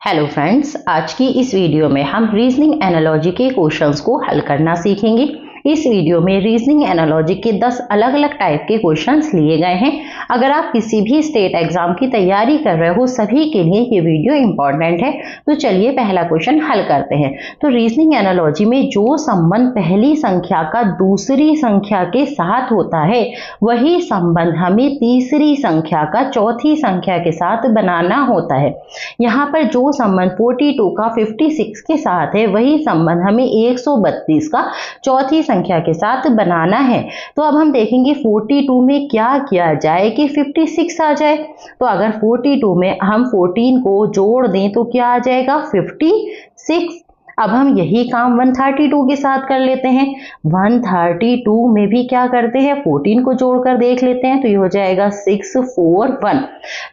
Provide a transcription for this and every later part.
Hello friends, आज की इस वीडियो में हम रीजनिंग एनालॉजी के क्वेश्चंस को हल करना सीखेंगे। इस वीडियो में रीजनिंग एनालॉजी के 10 अलग अलग टाइप के क्वेश्चंस लिए गए हैं। अगर आप किसी भी स्टेट एग्जाम की तैयारी कर रहे हो, सभी के लिए ये वीडियो इंपॉर्टेंट है। तो चलिए पहला क्वेश्चन हल करते हैं। तो रीजनिंग एनालॉजी में जो संबंध पहली संख्या का दूसरी संख्या के साथ होता है, वही संबंध हमें तीसरी संख्या का चौथी संख्या के साथ बनाना होता है। यहाँ पर जो संबंध 42 का 56 के साथ है, वही संबंध हमें 132 का चौथी संख्या के साथ बनाना है। तो अब हम देखेंगे 42 में क्या किया जाए कि 56 आ जाए। तो अगर 42 में हम 14 को जोड़ दें तो क्या आ जाएगा 56। अब हम यही काम 132 के साथ कर लेते हैं। 132 में भी क्या करते हैं, 14 को जोड़कर देख लेते हैं, तो ये हो जाएगा 641।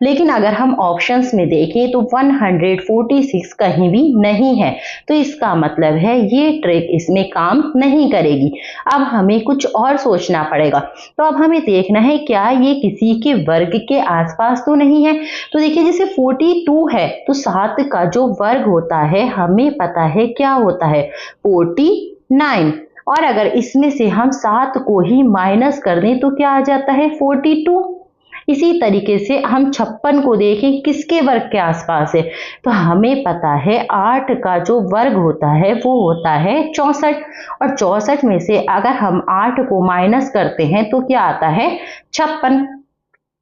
लेकिन अगर हम ऑप्शंस में देखें तो 146 कहीं भी नहीं है, तो इसका मतलब है ये ट्रिक इसमें काम नहीं करेगी। अब हमें कुछ और सोचना पड़ेगा। तो अब हमें देखना है क्या ये किसी के वर्ग के आसपास तो नहीं है। तो देखिए जैसे 42 है तो 7 का जो वर्ग होता है हमें पता है क्या होता है 49, और अगर इसमें से हम 7 को ही माइनस कर दें तो क्या आ जाता है 42। इसी तरीके से हम 56 को देखें किसके वर्ग के आसपास है, तो हमें पता है 8 का जो वर्ग होता है वो होता है 64, और 64 में से अगर हम 8 को माइनस करते हैं तो क्या आता है 56।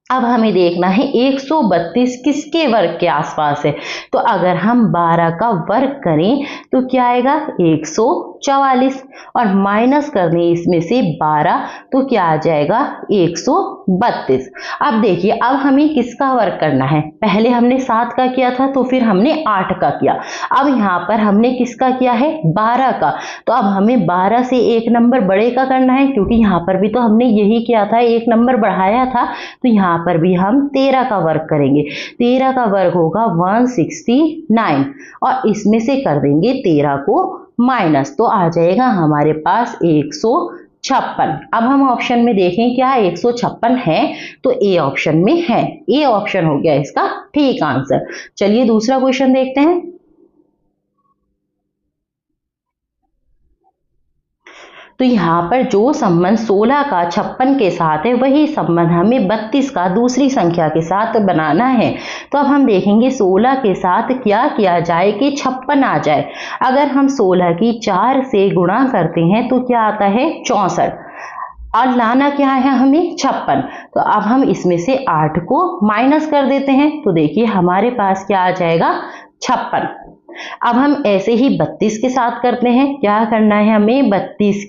अब हमें देखना है 132 किसके वर्ग के आसपास है। तो अगर हम 12 का वर्ग करें तो क्या आएगा 144, और माइनस कर दें इसमें से 12 तो क्या आ जाएगा 132। अब देखिए अब हमें किसका वर्ग करना है। पहले हमने 7 का किया था, तो फिर हमने 8 का किया। अब यहाँ पर हमने किसका किया है 12 का। तो अब हमें 12 से एक नंबर बड़े का करना है, क्योंकि यहाँ पर भी तो हमने यही किया था, एक नंबर बढ़ाया था। तो यहाँ पर भी हम 13 का वर्ग करेंगे। 13 का वर्ग होगा 169, और इसमें से कर देंगे 13 को माइनस, तो आ जाएगा हमारे पास 156। अब हम ऑप्शन में देखें क्या 156 है, तो ए ऑप्शन में है। ए ऑप्शन हो गया इसका ठीक आंसर। चलिए दूसरा क्वेश्चन देखते हैं। तो यहाँ पर जो संबंध 16 का 56 के साथ है, वही संबंध हमें 32 का दूसरी संख्या के साथ बनाना है। तो अब हम देखेंगे 16 के साथ क्या किया जाए कि 56 आ जाए। अगर हम 16 की 4 से गुणा करते हैं तो क्या आता है 64, और लाना क्या है हमें 56। तो अब हम इसमें से 8 को माइनस कर देते हैं, तो देखिए हमारे पास क्या आ जाएगा 56। अब हम ऐसे ही 32 के साथ करते हैं। क्या करना है हमें 32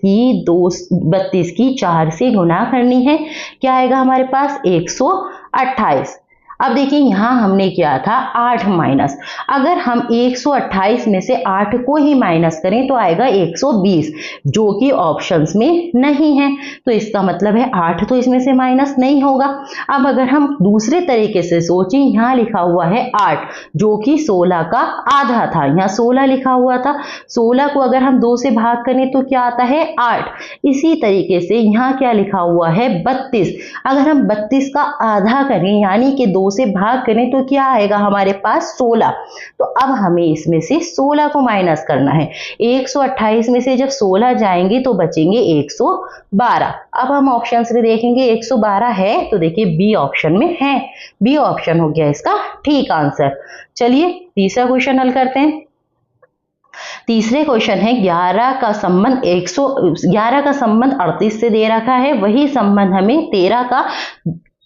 की 4 से गुना करनी है। क्या आएगा हमारे पास 128। अब देखिए यहाँ हमने किया था 8 माइनस। अगर हम 128 में से 8 को ही माइनस करें तो आएगा 120, जो कि ऑप्शंस में नहीं है। तो इसका मतलब है 8 तो इसमें से माइनस नहीं होगा। अब अगर हम दूसरे तरीके से सोचें, यहाँ लिखा हुआ है 8 जो कि 16 का आधा था, यहाँ 16 लिखा हुआ था। 16 को अगर हम 2 से भाग करें तो क्या आता है 8। इसी तरीके से यहाँ क्या लिखा हुआ है 32। अगर हम 32 का आधा करें यानी कि 2 से भाग करें तो क्या आएगा हमारे पास 16। तो अब हमें इसमें से 16 को माइनस करना है। 128 में से जब 16 जाएंगे तो बचेंगे 112। अब हम ऑप्शन में देखेंगे 112 है, तो देखिए बी ऑप्शन में है। बी ऑप्शन हो गया इसका ठीक आंसर। चलिए तीसरा क्वेश्चन हल करते हैं। तीसरे क्वेश्चन है 11 का संबंध 38 से दे रखा है, वही संबंध हमें 13 का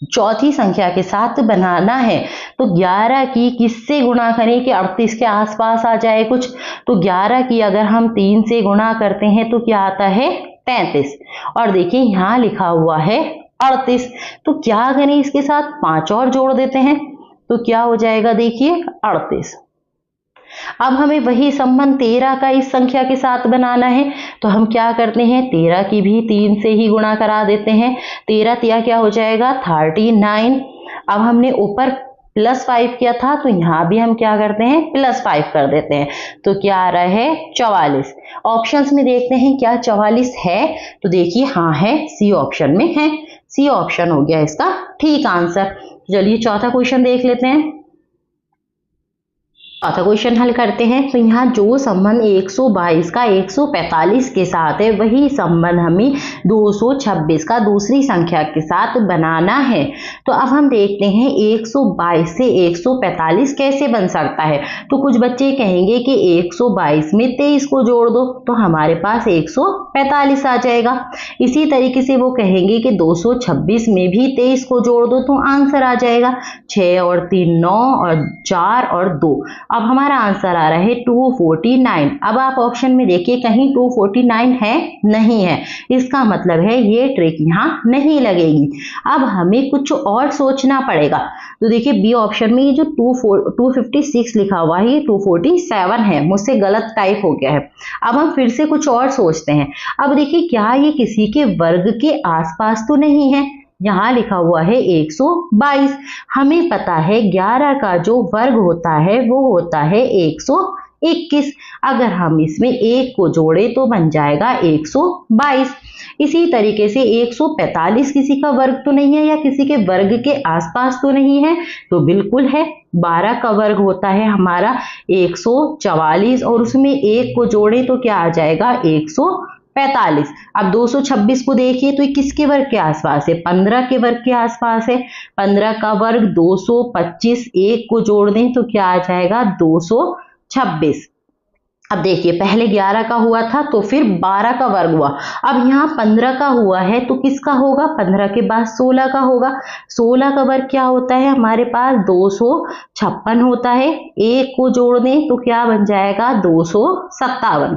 चौथी संख्या के साथ बनाना है। तो 11 की किससे गुणा करें कि 38 के आसपास आ जाए कुछ। तो 11 की अगर हम 3 से गुणा करते हैं तो क्या आता है 35, और देखिए यहाँ लिखा हुआ है 38। तो क्या करें इसके साथ 5 और जोड़ देते हैं, तो क्या हो जाएगा देखिए 38। अब हमें वही संबंध 13 का इस संख्या के साथ बनाना है। तो हम क्या करते हैं 13 की भी 3 से ही गुणा करा देते हैं। 13 तिया क्या हो जाएगा 39। अब हमने ऊपर +5 किया था, तो यहाँ भी हम क्या करते हैं +5 कर देते हैं। तो क्या आ रहा है 44। ऑप्शंस में देखते हैं क्या 44 है, तो देखिए हाँ है, सी ऑप्शन में है। सी ऑप्शन हो गया इसका ठीक आंसर। चलिए चौथा क्वेश्चन देख लेते हैं। चौथा क्वेश्चन हल करते हैं। तो यहाँ जो संबंध 122 का 145 के साथ है वही संबंध हमें 226 का दूसरी संख्या के साथ बनाना है। तो अब हम देखते हैं 122 से 145 कैसे बन सकता है। तो कुछ बच्चे कहेंगे कि 122 में 23 को जोड़ दो तो हमारे पास 145 आ जाएगा। इसी तरीके से वो कहेंगे कि 226 में भी 23 को जोड़ दो तो आंसर आ जाएगा 6 और 3 9 और 4 और 2। अब हमारा आंसर आ रहा है 249। अब आप ऑप्शन में देखिए कहीं 249 है नहीं है, इसका मतलब है ये ट्रिक यहाँ नहीं लगेगी। अब हमें कुछ और सोचना पड़ेगा। तो देखिए बी ऑप्शन में ये जो 256 लिखा हुआ है ये 247 है, मुझसे गलत टाइप हो गया है। अब हम फिर से कुछ और सोचते हैं। अब देखिए क्या ये किसी के वर्ग के आसपास तो नहीं है। यहाँ लिखा हुआ है 122, हमें पता है 11 का जो वर्ग होता है वो होता है 121। अगर हम इसमें 1 को जोड़े तो बन जाएगा 122। इसी तरीके से 145 किसी का वर्ग तो नहीं है या किसी के वर्ग के आसपास तो नहीं है, तो बिल्कुल है। 12 का वर्ग होता है हमारा 144 और उसमें 1 को जोड़े तो क्या आ जाएगा 145। अब 226 को देखिए तो ये किसके वर्ग के आसपास है, 15 के वर्ग के आसपास है। 15 का वर्ग 225, 1 को जोड़ दें तो क्या आ जाएगा 226। अब देखिए पहले 11 का हुआ था तो फिर 12 का वर्ग हुआ, अब यहाँ 15 का हुआ है तो किसका होगा, 15 के बाद 16 का होगा। 16 का वर्ग क्या होता है हमारे पास 256 होता है, 1 को जोड़ दें तो क्या बन जाएगा 257।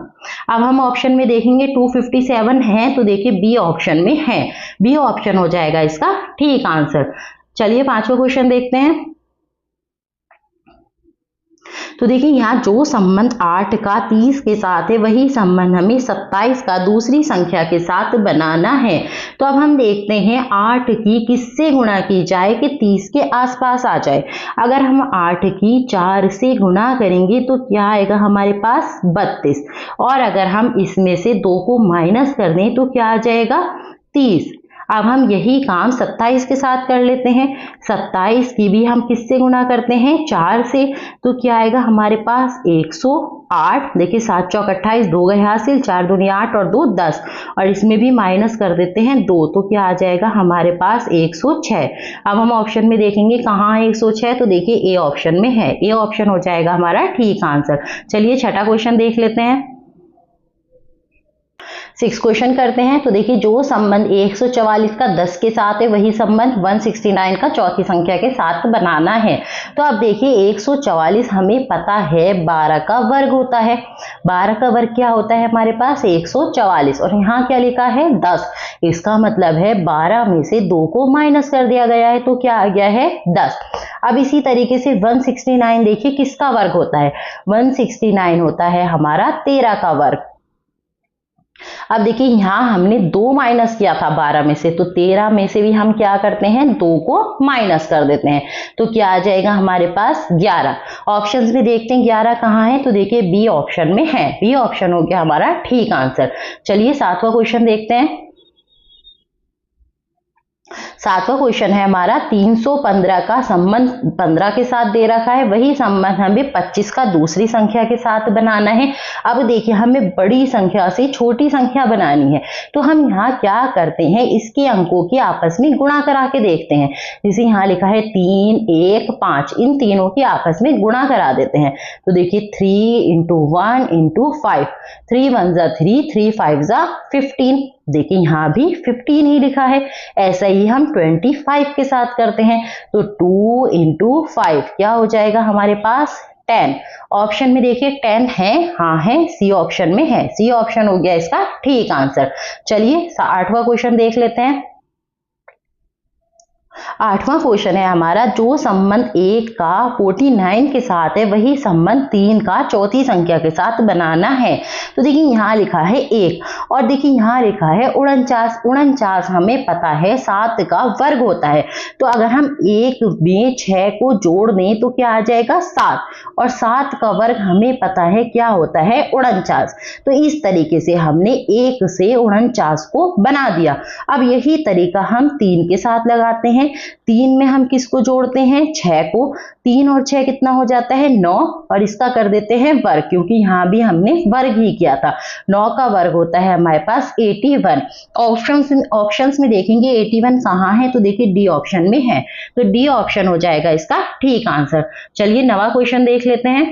अब हम ऑप्शन में देखेंगे 257 है तो देखिए बी ऑप्शन में है, बी ऑप्शन हो जाएगा इसका ठीक आंसर। चलिए पांचवा क्वेश्चन देखते हैं। तो देखिए यहाँ जो संबंध 8 का 30 के साथ है वही संबंध हमें 27 का दूसरी संख्या के साथ बनाना है। तो अब हम देखते हैं 8 की किससे गुणा की जाए कि 30 के आसपास आ जाए। अगर हम 8 की 4 से गुणा करेंगे तो क्या आएगा हमारे पास 32, और अगर हम इसमें से 2 को माइनस कर दें तो क्या आ जाएगा 30। अब हम यही काम 27 के साथ कर लेते हैं। 27 की भी हम किससे गुणा करते हैं 4 से, तो क्या आएगा हमारे पास 108। देखिए 7 चौक 28, 2 गए हासिल, 4 दूनी 8 और 2 10, और इसमें भी माइनस कर देते हैं 2 तो क्या आ जाएगा हमारे पास 106। अब हम ऑप्शन में देखेंगे कहाँ है 106, तो देखिए ए ऑप्शन में है, ए ऑप्शन हो जाएगा हमारा ठीक आंसर। चलिए छठा क्वेश्चन देख लेते हैं। 6 क्वेश्चन करते हैं। तो देखिए जो संबंध 144 का 10 के साथ है वही संबंध 169 का चौथी संख्या के साथ बनाना है। तो अब देखिए 144 हमें पता है 12 का वर्ग होता है। 12 का वर्ग क्या होता है हमारे पास 144, और यहाँ क्या लिखा है 10। इसका मतलब है 12 में से 2 को माइनस कर दिया गया है तो क्या आ गया है 10। अब इसी तरीके से 169 देखिए किसका वर्ग होता है, 169 होता है हमारा 13 का वर्ग। अब देखिए यहाँ हमने 2 माइनस किया था 12 में से, तो 13 में से भी हम क्या करते हैं 2 को माइनस कर देते हैं तो क्या आ जाएगा हमारे पास 11। ऑप्शंस में देखते हैं 11 कहाँ है, तो देखिए बी ऑप्शन में है, बी ऑप्शन हो गया हमारा ठीक आंसर। चलिए 7वां क्वेश्चन देखते हैं। 7वां क्वेश्चन है हमारा 315 का संबंध 15 के साथ दे रखा है, वही संबंध हमें 25 का दूसरी संख्या के साथ बनाना है। अब देखिए हमें बड़ी संख्या से छोटी संख्या बनानी है, तो हम यहाँ क्या करते हैं इसके अंकों की आपस में गुणा करा के देखते हैं। जैसे यहाँ लिखा है 3 1 5, इन तीनों की आपस में गुणा करा देते हैं। तो देखिए 3 × 1 × 5, 3 1 = 3, 3 5 = 15। देखिए यहाँ भी 15 ही लिखा है। ऐसा ही हम 25 के साथ करते हैं, तो 2 × 5 क्या हो जाएगा हमारे पास 10। ऑप्शन में देखिए 10 है, हाँ है, सी ऑप्शन में है, सी ऑप्शन हो गया इसका ठीक आंसर। चलिए 8वां क्वेश्चन देख लेते हैं। 8वां क्वेश्चन है हमारा जो संबंध 1 का 49 के साथ है वही संबंध 3 का चौथी संख्या के साथ बनाना है। तो देखिए यहाँ लिखा है 1, और देखिए यहाँ लिखा है 49। 49 हमें पता है 7 का वर्ग होता है, तो अगर हम 1 में 6 को जोड़ दें तो क्या आ जाएगा 7, और 7 का वर्ग हमें पता है क्या होता है 49। तो इस तरीके से हमने 1 से 49 को बना दिया। अब यही तरीका हम 3 के साथ लगाते हैं। हैं, 3 में हम किसको जोड़ते हैं, 6 को, 3 और 6 कितना हो जाता है 9, और इसका कर देते हैं वर्ग, क्योंकि यहाँ भी हमने वर्ग ही किया था। 9 का वर्ग होता है हमारे पास 81। ऑप्शंस में देखेंगे 81 कहाँ है, तो देखिए डी ऑप्शन में है, तो डी ऑप्शन हो जाएगा इसका ठीक आंसर। चलिए नवा क्वेश्चन देख लेते हैं।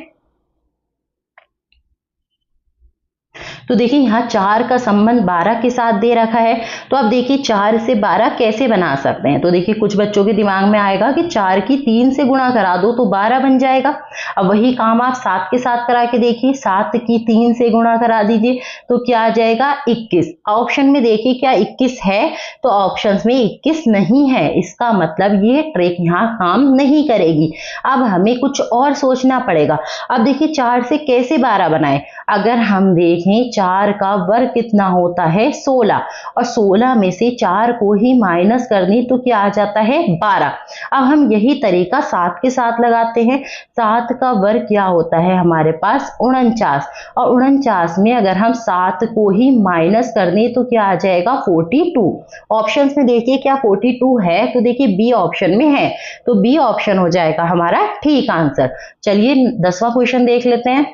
तो देखिए यहाँ 4 का संबंध 12 के साथ दे रखा है, तो अब देखिए 4 से 12 कैसे बना सकते हैं। तो देखिए कुछ बच्चों के दिमाग में आएगा कि 4 की 3 से गुणा करा दो तो 12 बन जाएगा। अब वही काम आप 7 के साथ करा के देखिए, 7 की 3 से गुणा करा दीजिए तो क्या आ जाएगा 21। ऑप्शन में देखिए क्या 21 है, तो ऑप्शन में 21 नहीं है, इसका मतलब ये ट्रिक यहाँ काम नहीं करेगी। अब हमें कुछ और सोचना पड़ेगा। अब देखिए 4 से कैसे 12 बनाए, अगर हम देखें 4 का वर्ग कितना होता है 16, और 16 में से 4 को ही माइनस कर दें तो क्या आ जाता है 12। अब हम यही तरीका 7 के साथ लगाते हैं। 7 का वर्ग क्या होता है हमारे पास 49, और 49 में अगर हम 7 को ही माइनस कर दें तो क्या आ जाएगा 42। ऑप्शंस में देखिए क्या 42 है, तो देखिए बी ऑप्शन में है, तो बी ऑप्शन हो जाएगा हमारा ठीक आंसर। चलिए 10वां क्वेश्चन देख लेते हैं।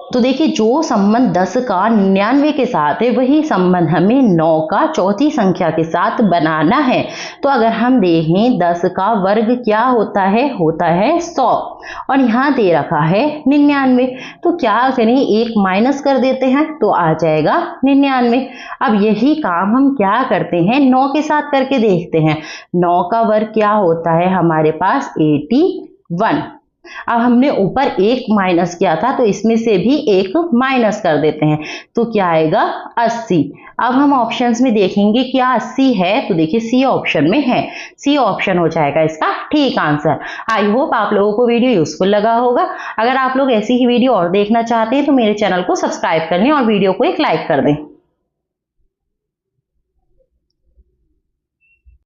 तो देखिए जो संबंध 10 का 99 के साथ है, वही संबंध हमें 9 का चौथी संख्या के साथ बनाना है। तो अगर हम देखें 10 का वर्ग क्या होता है 100, और यहाँ दे रखा है 99, तो क्या करें एक माइनस कर देते हैं तो आ जाएगा 99। अब यही काम हम क्या करते हैं 9 के साथ करके देखते हैं। 9 का वर्ग क्या होता है हमारे पास 81। अब हमने ऊपर एक माइनस किया था तो इसमें से भी एक माइनस कर देते हैं तो क्या आएगा 80। अब हम ऑप्शंस में देखेंगे क्या 80 है, तो देखिए सी ऑप्शन में है, सी ऑप्शन हो जाएगा इसका ठीक आंसर। आई होप आप लोगों को वीडियो यूजफुल लगा होगा। अगर आप लोग ऐसी ही वीडियो और देखना चाहते हैं तो मेरे चैनल को सब्सक्राइब कर लें और वीडियो को एक लाइक कर दें।